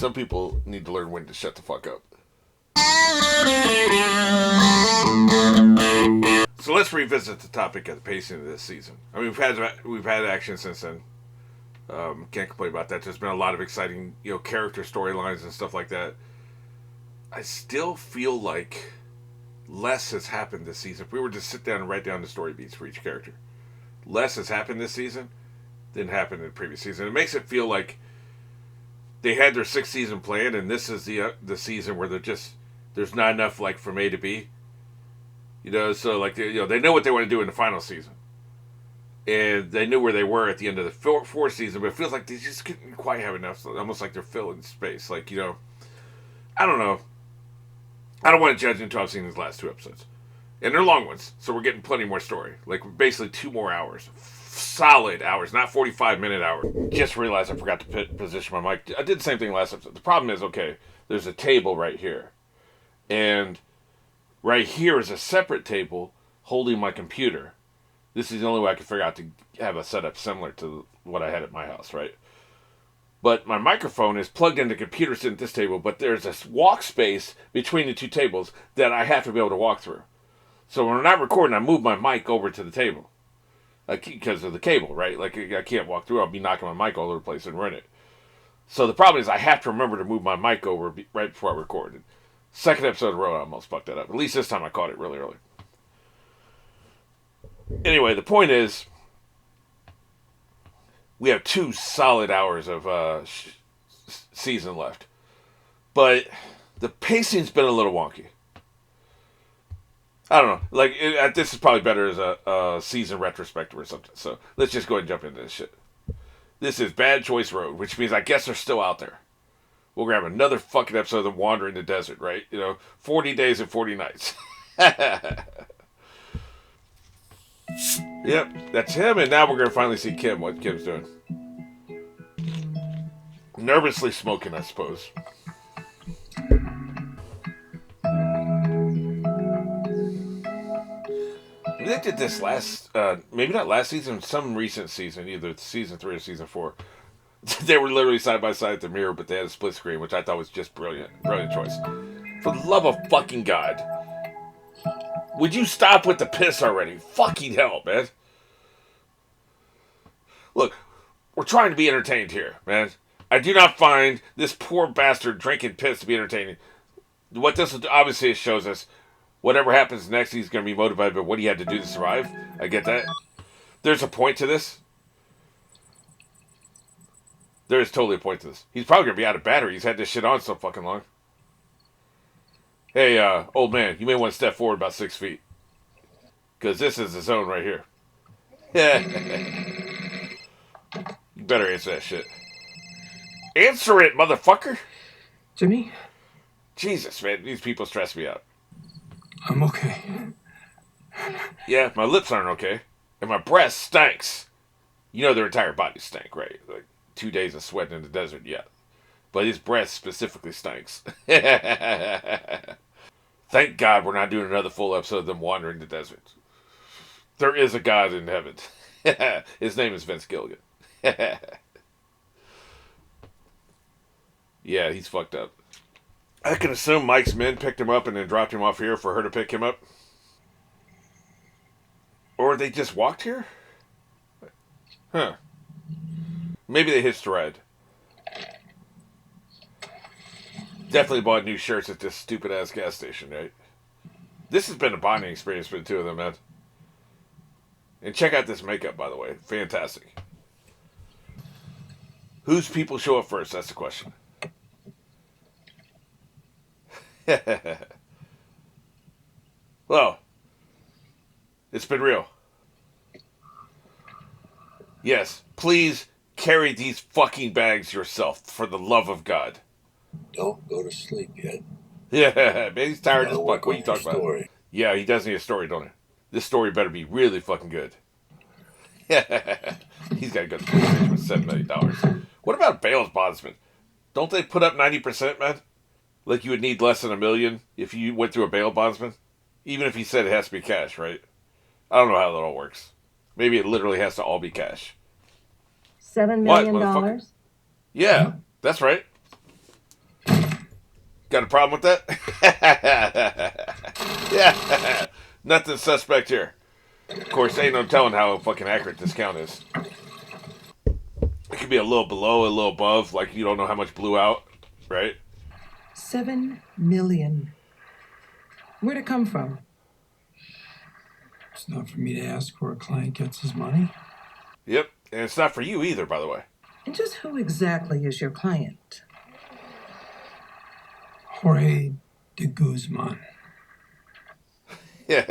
some people need to learn when to shut the fuck up. So let's revisit the topic of the pacing of this season. I mean, we've had action since then. Can't complain about that. There's been a lot of exciting, character storylines and stuff like that. I still feel like less has happened this season. If we were to sit down and write down the story beats for each character, less has happened this season than happened in the previous season. It makes it feel like they had their 6th season plan, and this is the season where there's not enough like from A to B. So like they know what they want to do in the final season, and they knew where they were at the end of the 4th season. But it feels like they just couldn't quite have enough. So almost like they're filling space. Like I don't know. I don't want to judge until I've seen these last 2 episodes, and they're long ones, so we're getting plenty more story. Like basically 2 more hours, solid hours, not 45-minute hours. Just realized I forgot to position my mic. I did the same thing last episode. The problem is, okay, there's a table right here, and right here is a separate table holding my computer. This is the only way I could figure out to have a setup similar to what I had at my house, right? But my microphone is plugged into the computer sitting at this table, but there's a walk space between the 2 tables that I have to be able to walk through. So when I'm not recording, I move my mic over to the table. Because of the cable, right? Like, I can't walk through. I'll be knocking my mic all over the place and ruin it. So the problem is I have to remember to move my mic over right before I record it. 2nd episode in a row, I almost fucked that up. At least this time I caught it really early. Anyway, the point is, we have 2 solid hours of season left. But the pacing's been a little wonky. I don't know. Like, this is probably better as a season retrospective or something. So let's just go ahead and jump into this shit. This is Bad Choice Road, which means I guess they're still out there. We'll grab another fucking episode of them wandering the desert, right? 40 days and 40 nights. Yep, that's him, and now we're going to finally see Kim, what Kim's doing. Nervously smoking, I suppose. They did this maybe not last season, some recent season, either season 3 or season 4. They were literally side by side at the mirror, but they had a split screen, which I thought was just brilliant. Brilliant choice. For the love of fucking God. Would you stop with the piss already? Fucking hell, man. Look, we're trying to be entertained here, man. I do not find this poor bastard drinking piss to be entertaining. What this obviously shows us, whatever happens next, he's going to be motivated by what he had to do to survive. I get that. There's a point to this. There is totally a point to this. He's probably going to be out of battery. He's had this shit on so fucking long. Hey, old man, you may want to step forward about 6 feet. Because this is the zone right here. You better answer that shit. Answer it, motherfucker! Jimmy? Jesus, man, these people stress me out. I'm okay. Yeah, my lips aren't okay. And my breath stinks. Their entire body stank, right? Like 2 days of sweating in the desert, yeah. But his breath specifically stinks. Thank God we're not doing another full episode of them wandering the desert. There is a God in heaven. His name is Vince Gilligan. Yeah, he's fucked up. I can assume Mike's men picked him up and then dropped him off here for her to pick him up. Or they just walked here? Huh. Maybe they hitched a ride. Definitely bought new shirts at this stupid-ass gas station, right? This has been a bonding experience for the 2 of them, man. And check out this makeup, by the way. Fantastic. Whose people show up first? That's the question. Well, it's been real. Yes, please carry these fucking bags yourself, for the love of God. Don't go to sleep yet. Yeah, man, he's tired as fuck. What are you talking about? Yeah, he does need a story, don't he? This story better be really fucking good. He's got to go to the police station with $7 million. What about bail bondsmen? Don't they put up 90%, man? Like you would need less than $1 million if you went through a bail bondsman? Even if he said it has to be cash, right? I don't know how that all works. Maybe it literally has to all be cash. $7 million? Yeah, that's right. Got a problem with that? Yeah. Nothing suspect here. Of course, ain't no telling how fucking accurate this count is. It could be a little below, a little above, like you don't know how much blew out, right? 7 million. Where'd it come from? It's not for me to ask where a client gets his money. Yep, and it's not for you either, by the way. And just who exactly is your client? Jorge de Guzman. This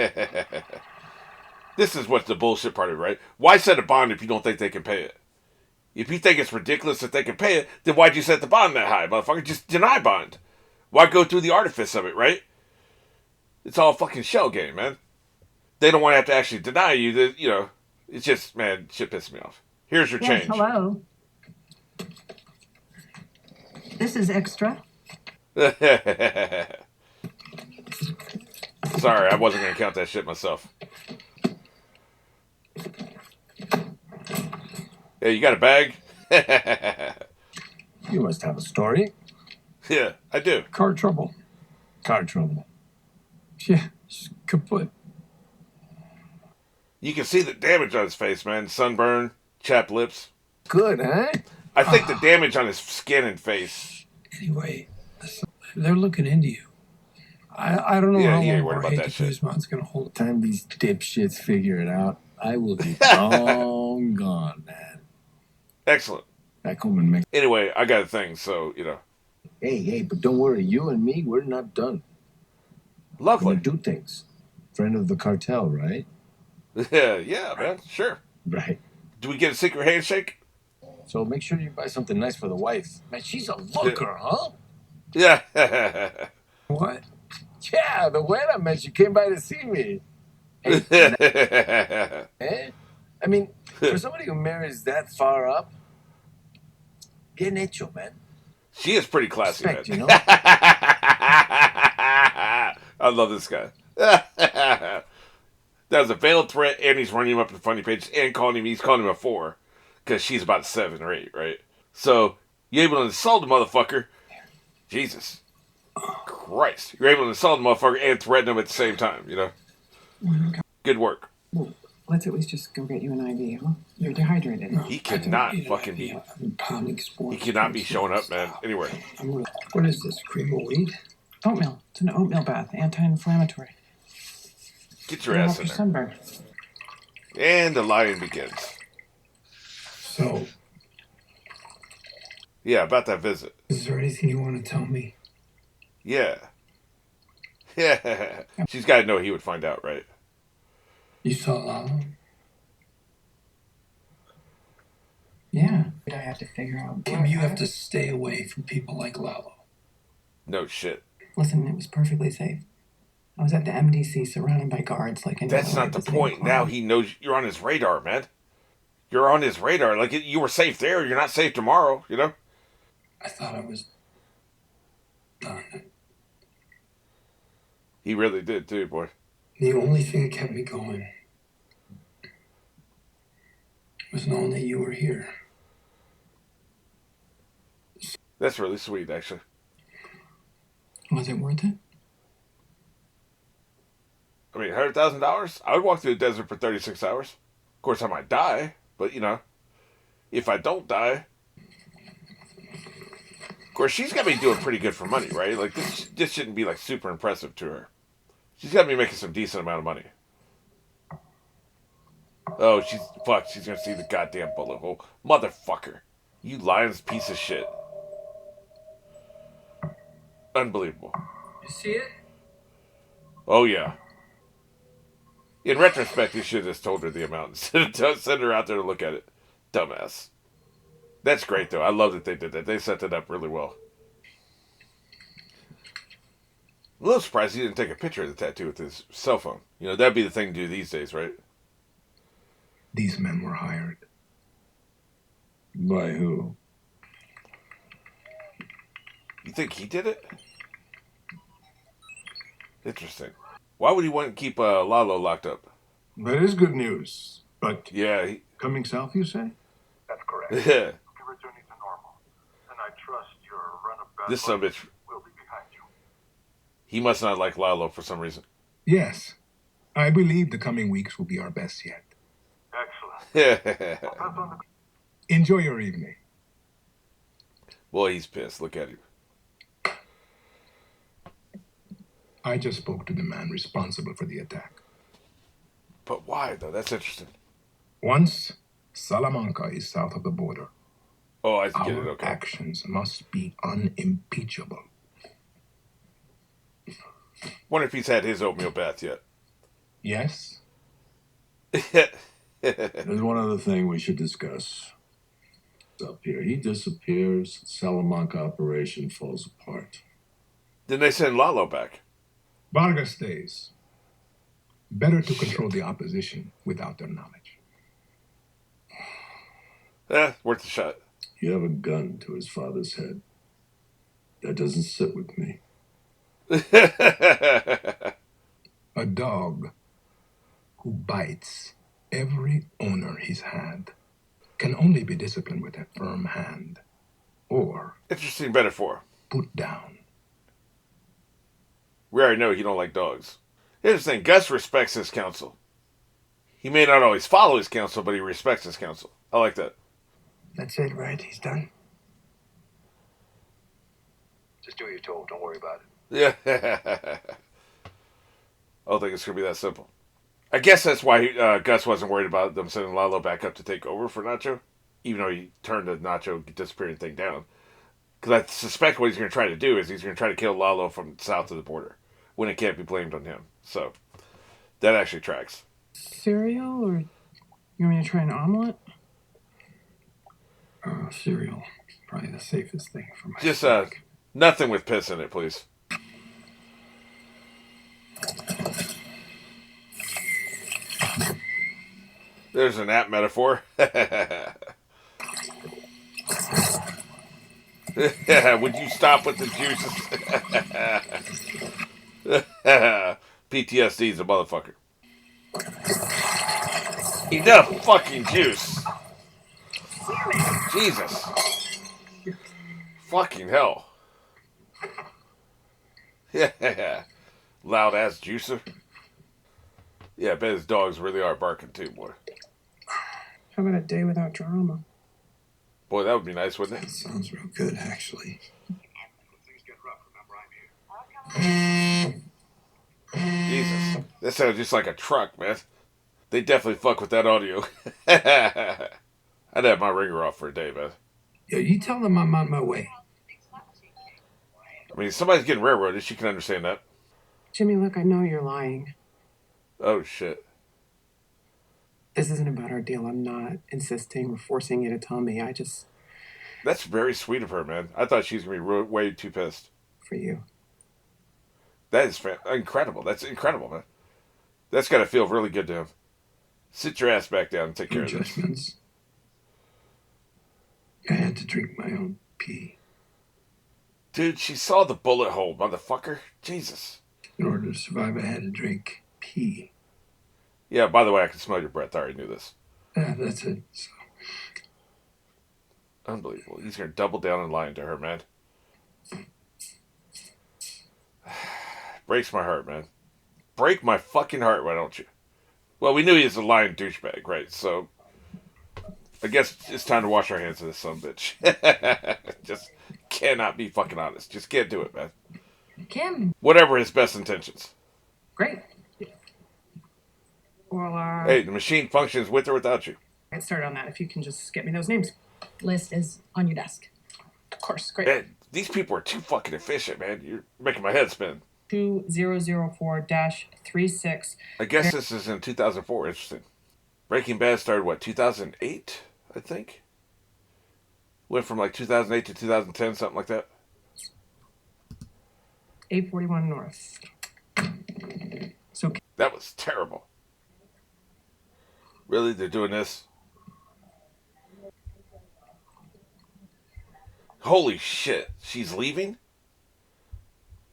is what's the bullshit part of it, right? Why set a bond if you don't think they can pay it? If you think it's ridiculous that they can pay it, then why'd you set the bond that high, motherfucker? Just deny bond. Why go through the artifice of it, right? It's all a fucking shell game, man. They don't want to have to actually deny you. That, you know, it's just, man, shit pisses me off. Here's your change. Hello. This is extra. Sorry, I wasn't going to count that shit myself. Hey, you got a bag? You must have a story. Yeah, I do. Car trouble. Car trouble. Yeah, it's kaput. You can see the damage on his face, man. Sunburn, chapped lips. Good, huh? I think the damage on his skin and face. Anyway, listen, they're looking into you. I don't know Yeah, how he ain't long worried about Jorge that de shit. Guzman's going to hold. Time these dipshits figure it out, I will be long gone, man. Excellent. Back home in Mexico. Anyway, I got a thing, so, you know. Hey, but don't worry. You and me, we're not done. We're Lovely. gonna do things. Friend of the cartel, right? Yeah, man, sure. Right. Do we get a secret handshake? So make sure you buy something nice for the wife. Man, she's a looker, huh? Yeah. What? Yeah, the when I met you came by to see me. Hey, eh? I mean, for somebody who marries that far up, bien hecho, man. She is pretty classy, Respect, man. you know? I love this guy. That was a veiled threat, and he's running him up the funny page, and he's calling him a 4, because she's about 7 or 8, right? So, you're able to insult the motherfucker. Jesus Christ. You're able to insult the motherfucker and threaten him at the same time, you know? Good work. Well, let's at least just go get you an IV, huh? You're dehydrated. No, He I don't cannot need an fucking idea. be. I've been pounding sports. He cannot be drinks showing up, man, nonstop. anywhere. What is this, cream of wheat? Oatmeal. It's an oatmeal bath, anti-inflammatory. Get your It'll ass help in your there. sunburn. And the lying begins. So, Yeah, about that visit. is there anything you want to tell me? Yeah. Yeah. She's got to know he would find out, right? You saw Lalo? Yeah. I have to figure out. Kim, you have to stay away from people like Lalo. No shit. Listen, it was perfectly safe. I was at the MDC surrounded by guards like I That's not the point. Now he knows you're on his radar, man. You're on his radar. Like, you were safe there. You're not safe tomorrow, you know? I thought I was done. He really did, too, boy. The only thing that kept me going was knowing that you were here. That's really sweet, actually. Was it worth it? I mean, $100,000? I would walk through the desert for 36 hours. Of course, I might die, but, you know, if I don't die... Of course, she's got to be doing pretty good for money, right? Like, this shouldn't be, like, super impressive to her. She's got to be making some decent amount of money. Oh, she's going to see the goddamn bullet hole. Motherfucker. You lying piece of shit. Unbelievable. You see it? Oh, yeah. In retrospect, you should have just told her the amount instead of send her out there to look at it. Dumbass. That's great, though. I love that they did that. They set that up really well. I'm a little surprised he didn't take a picture of the tattoo with his cell phone. You know, that'd be the thing to do these days, right? These men were hired. By who? You think he did it? Interesting. Why would he want to keep Lalo locked up? That is good news. But Yeah, coming south, you say? That's correct. yeah. You're returning to normal. And I trust your run of bad This son luck of a bitch. will be behind you. He must not like Lalo for some reason. Yes. I believe the coming weeks will be our best yet. Excellent. Enjoy your evening. Boy, he's pissed. Look at him. I just spoke to the man responsible for the attack. But why, though? That's interesting. Once Salamanca is south of the border, Oh, I get it. our Okay. actions must be unimpeachable. Wonder if he's had his oatmeal bath yet. Yes? There's one other thing we should discuss. Up here, he disappears. Salamanca operation falls apart. Then they send Lalo back. Vargas stays. Better to control the opposition without their knowledge. Worth a shot. You have a gun to his father's head. That doesn't sit with me. A dog who bites every owner he's had can only be disciplined with a firm hand or Interesting metaphor. put down. We already know he don't like dogs. Here's the thing. Gus respects his counsel. He may not always follow his counsel, but he respects his counsel. I like that. That's it, right? He's done. Just do what you're told. Don't worry about it. Yeah. I don't think it's going to be that simple. I guess that's why Gus wasn't worried about them sending Lalo back up to take over for Nacho, even though he turned the Nacho disappearing thing down. Because I suspect what he's going to try to do is he's going to try to kill Lalo from south of the border, when it can't be blamed on him. So, that actually tracks. Cereal, or you want me to try an omelet? Cereal. Probably the safest thing for my Just stomach. nothing with piss in it, please. There's an app metaphor. Would you stop with the juices? PTSD's a motherfucker. Enough fucking juice. Jesus. Fucking hell. Yeah. Loud ass juicer. Yeah, I bet his dogs really are barking too, boy. How about a day without drama? Boy, that would be nice, wouldn't That it? sounds real good, actually. Jesus. That sounds just like a truck, man. They definitely fuck with that audio. I'd have my ringer off for a day, man. Yeah, you tell them I'm on my way. I mean, if somebody's getting railroaded, she can understand that. Jimmy, look, I know you're lying. Oh, shit. This isn't about our deal. I'm not insisting or forcing you to tell me. That's very sweet of her, man. I thought she was going to be way too pissed. For you. That is incredible. That's incredible, man. That's got to feel really good to him. Sit your ass back down and take care of this. Adjustments. I had to drink my own pee. Dude, she saw the bullet hole, motherfucker. Jesus. In order to survive, I had to drink pee. Yeah, by the way, I can smell your breath. I already knew this. Yeah, that's it. So, Unbelievable. He's going to double down and lying to her, man. Breaks my heart, man. Break my fucking heart, why don't you? Well, we knew he was a lying douchebag, right? So, I guess it's time to wash our hands of this son of a bitch. Just cannot be fucking honest. Just can't do it, man. Kim. Whatever his best intentions. Great. Well, Hey, the machine functions with or without you. get started on that if you can just get me those names. List is on your desk. Of course, great. Man, these people are too fucking efficient, man. You're making my head spin. 2004-36. I guess this is in 2004. Interesting. Breaking Bad started, what, 2008, I think? Went from like 2008 to 2010, something like that. 841 North. So, That was terrible. Really? They're doing this? Holy shit. She's leaving?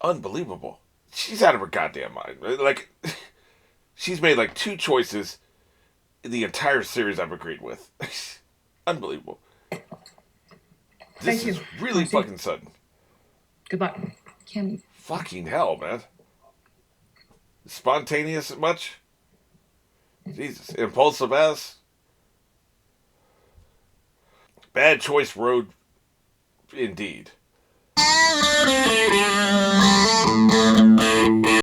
Unbelievable. She's out of her goddamn mind. Like, she's made like 2 choices in the entire series I've agreed with. Unbelievable. This Thank you. is really Mercy. fucking sudden. good luck. Can Fucking hell, man. Spontaneous much? Jesus. Impulsive as? Bad choice road, indeed.